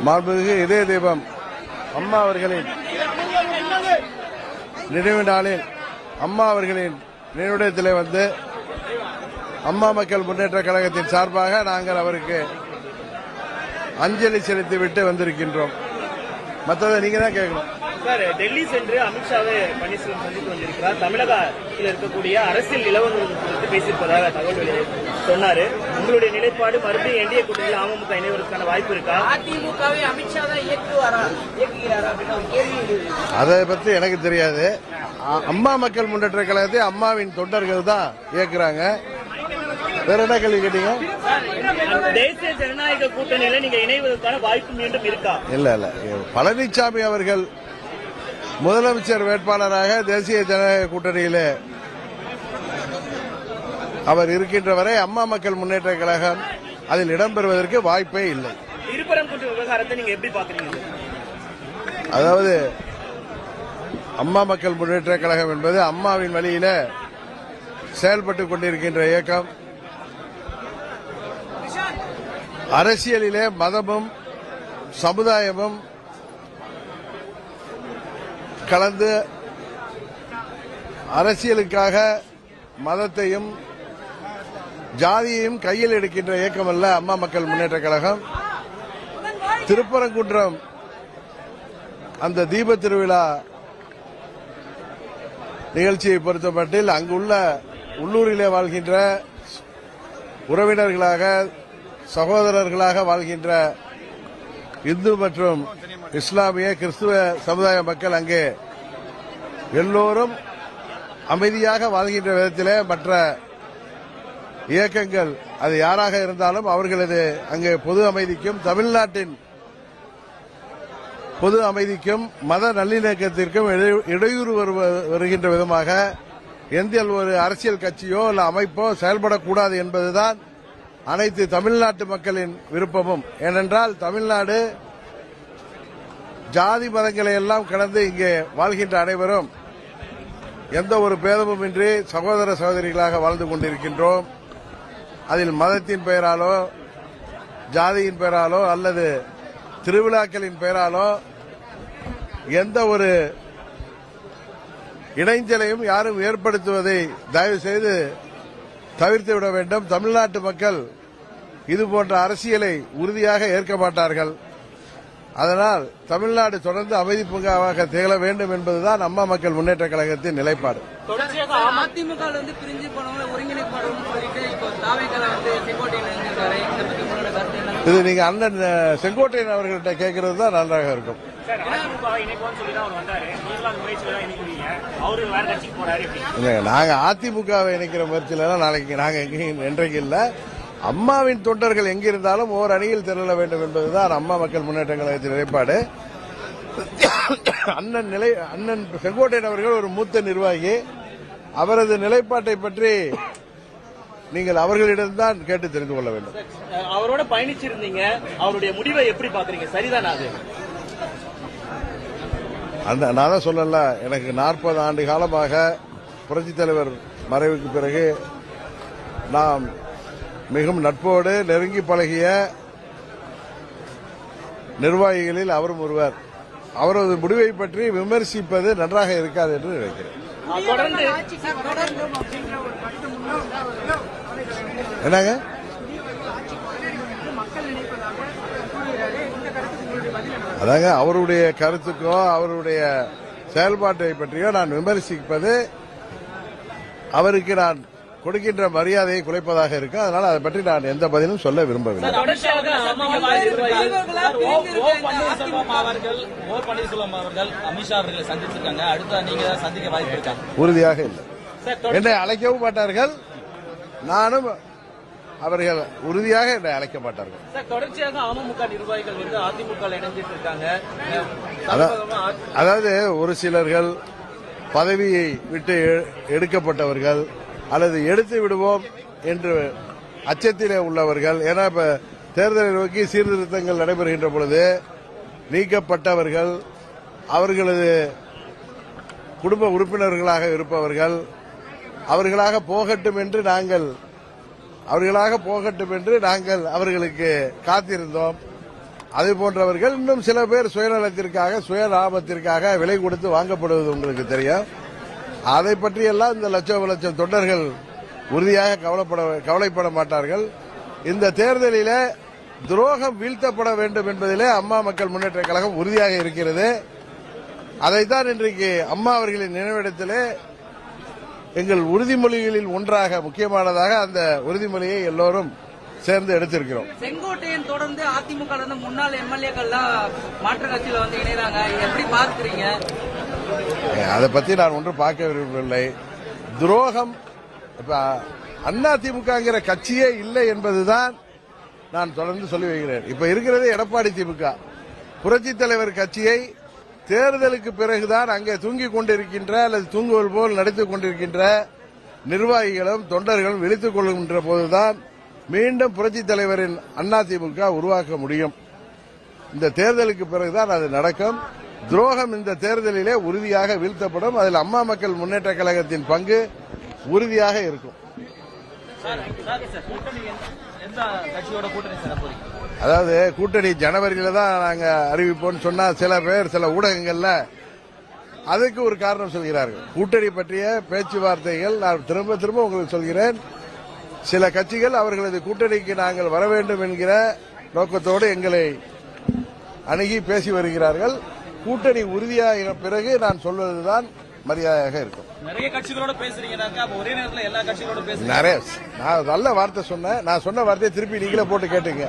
மாண்புமிகு இதய தெய்வம் அம்மா அவர்களின் நினைவு நாளில் அம்மா அவர்களின் நினைவிடத்திலே வந்து அம்மா மக்கள் முன்னேற்ற கழகத்தின் சார்பாக நாங்கள் அவருக்கு அஞ்சலி செலுத்திவிட்டு வந்திருக்கின்றோம். மற்றதை நீங்க தான் கேட்கணும். சார், டெல்லி சென்று அமித்ஷாவை பன்னீர்செல்வம் சந்தித்து வந்திருக்கிறார். தமிழகத்தில் இருக்கக்கூடிய அரசியல் நிலவரங்கள் குறித்து பேசியிருப்பதாக தகவல் சொன்னாரு. உங்களுடைய நிலைப்பாடு மறுபடியும் என்டிஏ கூட்டணியில் அமமுக இணைவதற்கான வாய்ப்பு இருக்கா? அதிமுகவை அமித்ஷா தான் இயக்குகிறாரா அப்படின்னு ஒரு கேள்வி. அதை பத்தி எனக்கு தெரியாது. அம்மா மக்கள் முன்னேற்ற கழகத்தை அம்மாவின் தொண்டர்கள் தான் இயக்குறாங்க. வேற என்ன கேள்வி கேட்டீங்க? தேசிய ஜனநாயக கூட்டணியில நீங்க இணைவதற்கான வாய்ப்பு மீண்டும் இருக்கா? இல்ல பழனிசாமி அவர்கள் முதலமைச்சர் வேட்பாளராக தேசிய ஜனநாயக கூட்டணியிலே அவர் இருக்கின்ற வரை அம்மா மக்கள் முன்னேற்ற கழகம் அதில் இடம்பெறுவதற்கு வாய்ப்பே இல்லை. திருப்பரங்குன்ற விவகாரத்தை நீங்க எப்படி பாக்குறீங்க? அதாவது அம்மா மக்கள் முன்னேற்ற கழகம் என்பது அம்மாவின் வழியில செயல்பட்டுக் கொண்டிருக்கின்ற இயக்கம். அரசியலிலே மதமும் சமுதாயமும் கலந்து அரசியலுக்காக மதத்தையும் ஜாதியையும் கையில் எடுக்கின்ற இயக்கம் அல்ல அம்மா மக்கள் முன்னேற்ற கழகம். திருப்பரங்குன்றம் அந்த தீப திருவிழா நிகழ்ச்சியை பொறுத்தமட்டில் அங்குள்ள உள்ளூரிலே வாழ்கின்ற உறவினர்களாக சகோதரர்களாக வாழ்கின்ற இந்து மற்றும் இஸ்லாமிய கிறிஸ்துவ சமுதாய மக்கள் அங்கே எல்லோரும் அமைதியாக வாழ்கின்ற விதத்திலே மற்ற இயக்கங்கள் அது யாராக இருந்தாலும் அவர்களது அங்கே பொது அமைதிக்கும் தமிழ்நாட்டின் பொது அமைதிக்கும் மத நல்லிணக்கத்திற்கும் இடையூறு வருகின்ற விதமாக எந்த ஒரு அரசியல் கட்சியோ அல்ல அமைப்போ செயல்படக்கூடாது என்பதுதான் அனைத்து தமிழ்நாட்டு மக்களின் விருப்பமும். ஏனென்றால் தமிழ்நாடு ஜாதி மதங்களை எல்லாம் கடந்து இங்கே வாழ்கின்ற அனைவரும் எந்த ஒரு பேதமும் இன்றி சகோதர சகோதரிகளாக வாழ்ந்து கொண்டிருக்கின்றோம். அதில் மதத்தின் பெயராலோ ஜாதியின் பெயராலோ அல்லது திருவிழாக்களின் பெயராலோ எந்த ஒரு இடைஞ்சலையும் யாரும் ஏற்படுத்துவதை தயவு செய்து தவிர்த்துவிட வேண்டும். தமிழ்நாட்டு மக்கள் இதுபோன்ற அரசியலை உறுதியாக ஏற்க மாட்டார்கள். அதனால் தமிழ்நாடு தொடர்ந்து அமைதி பூங்காவாக திகழ வேண்டும் என்பதுதான் அம்மா மக்கள் முன்னேற்ற கழகத்தின் நிலைப்பாடு. இது நீங்க அண்ணன் செங்கோட்டையன் அவர்கள்ட்ட கேட்கறது தான் நன்றாக இருக்கும். நாங்க அதிமுகவை இணைக்கிற முயற்சியில நாளைக்கு நாங்க இன்றைக்கு இல்ல, அம்மாவின் தொண்டர்கள் எங்கிருந்தாலும் ஓர் அணியில் திரள வேண்டும் என்பதுதான் அம்மா மக்கள் முன்னேற்ற கழகத்தின் நிலைப்பாடு. அண்ணன் செங்கோட்டையன் அவர்கள் ஒரு மூத்த நிர்வாகி. அவரது நிலைப்பாட்டை பற்றி நீங்கள் அவர்களிடம்தான் கேட்டு தெரிந்து கொள்ள வேண்டும். அவரோட பயணிச்சிருந்தீங்க, அவருடைய முடிவை எப்படி பாக்குறீங்க? சரிதானா அது? நான் தான் சொல்லல, எனக்கு 40 ஆண்டு காலமாக புரட்சித் தலைவர் மறைவுக்கு பிறகு நாம் மிகவும் நட்போடு நெருங்கி பழகிய நிர்வாகிகளில் அவரும் ஒருவர். அவரது முடிவை பற்றி விமர்சிப்பது நன்றாக இருக்காது என்று நினைக்கிறேன். என்னங்க அதாங்க அவருடைய கருத்துக்கோ அவருடைய செயல்பாட்டை பற்றியோ நான் விமர்சிப்பது அவருக்கு நான் கொடுக்கின்ற மரியாதையை குறைப்பதாக இருக்கு. அதனால அதை பற்றி நான் எந்த பதிலும் சொல்ல விரும்பவில்லை. உறுதியாக இல்லை, என்னை அழைக்கவும் மாட்டார்கள். நானும் அவர்கள் உறுதியாக என்னை அழைக்க மாட்டார்கள். தொடர்ச்சியாக அமமுக நிர்வாகிகள் வந்து அதிமுக இணைஞ்சிட்டு இருக்காங்க. அதாவது ஒரு சிலர்கள் பதவியை விட்டு எடுக்கப்பட்டவர்கள் அல்லது எடுத்து விடுவோம் என்று அச்சத்திலே உள்ளவர்கள். ஏன்னா இப்ப தேர்தலை நோக்கி சீர்திருத்தங்கள் நடைபெறுகின்ற பொழுது நீக்கப்பட்டவர்கள், அவர்களது குடும்ப உறுப்பினர்களாக இருப்பவர்கள் அவர்களாக போகட்டும் என்று நாங்கள் அவர்களுக்கு காத்திருந்தோம். அது போன்றவர்கள் இன்னும் சில பேர் சுயநலத்திற்காக சுயலாபத்திற்காக விலை கொடுத்து வாங்கப்படுவது உங்களுக்கு தெரியும். அதை பற்றியெல்லாம் இந்த லட்சம் தொண்டர்கள் உறுதியாக கவலைப்பட மாட்டார்கள். இந்த தேர்தலில் துரோகம் வீழ்த்தப்பட வேண்டும் என்பதிலே அம்மா மக்கள் முன்னேற்ற கழகம் உறுதியாக இருக்கிறது. அதைத்தான் இன்றைக்கு அம்மா அவர்களின் நினைவிடத்திலே எங்கள் உறுதிமொழிகளில் ஒன்றாக முக்கியமானதாக அந்த உறுதிமொழியை எல்லோரும் சேர்ந்து எடுத்திருக்கிறோம். செங்கோட்டையன் தொடர்ந்து அதிமுக முன்னாள் எம்எல்ஏக்கள்லாம் மாற்று கட்சியில வந்து இணைறாங்க, எப்படி பார்க்கிறீங்க? அதை பத்தி நான் ஒன்றும் பார்க்க விரும்பவில்லை. துரோகம் இப்ப அதிமுகங்கிற கட்சியே இல்லை என்பதுதான் நான் தொடர்ந்து சொல்லி வருகிறேன். இப்ப இருக்கிறது எடப்பாடி திமுக. புரட்சித் தலைவர் கட்சியை தேர்தலுக்கு பிறகுதான் அங்கே தூங்கிக் கொண்டிருக்கின்ற அல்லது தூங்குவது போல் நடித்துக் கொண்டிருக்கின்ற நிர்வாகிகளும் தொண்டர்களும் விழித்துக் கொள்கின்ற போதுதான் மீண்டும் புரட்சித் தலைவரின் அதிமுக உருவாக்க முடியும். இந்த தேர்தலுக்கு பிறகுதான் அது நடக்கும். துரோகம் இந்த தேர்தலிலே உறுதியாக வீழ்த்தப்படும். அதில் அம்மா மக்கள் முன்னேற்ற கழகத்தின் பங்கு உறுதியாக இருக்கும். அதாவது கூட்டணி ஜனவரியில தான் நாங்க அறிவிப்போம் சொன்னா சில ஊடகங்கள்ல அதுக்கு ஒரு காரணம் சொல்கிறார்கள். கூட்டணி பற்றிய பேச்சுவார்த்தைகள் நான் திரும்ப உங்களுக்கு சொல்கிறேன். சில கட்சிகள் அவர்களது கூட்டணிக்கு நாங்கள் வர வேண்டும் என்கிற நோக்கத்தோடு எங்களை அணுகி பேசி வருகிறார்கள். கூட்டணி உறுதியாக பிறகு நான் சொல்வதுதான் மரியாதையாக இருக்கும். நிறைய கட்சிகளோட பேசுறீங்க, ஒரே நேரத்தில் எல்லா கட்சிகளோட நிறைய நான் நல்ல வார்த்தை சொன்னேன். நான் சொன்ன வார்த்தையை திருப்பி நீங்களே போட்டு கேட்டுங்க.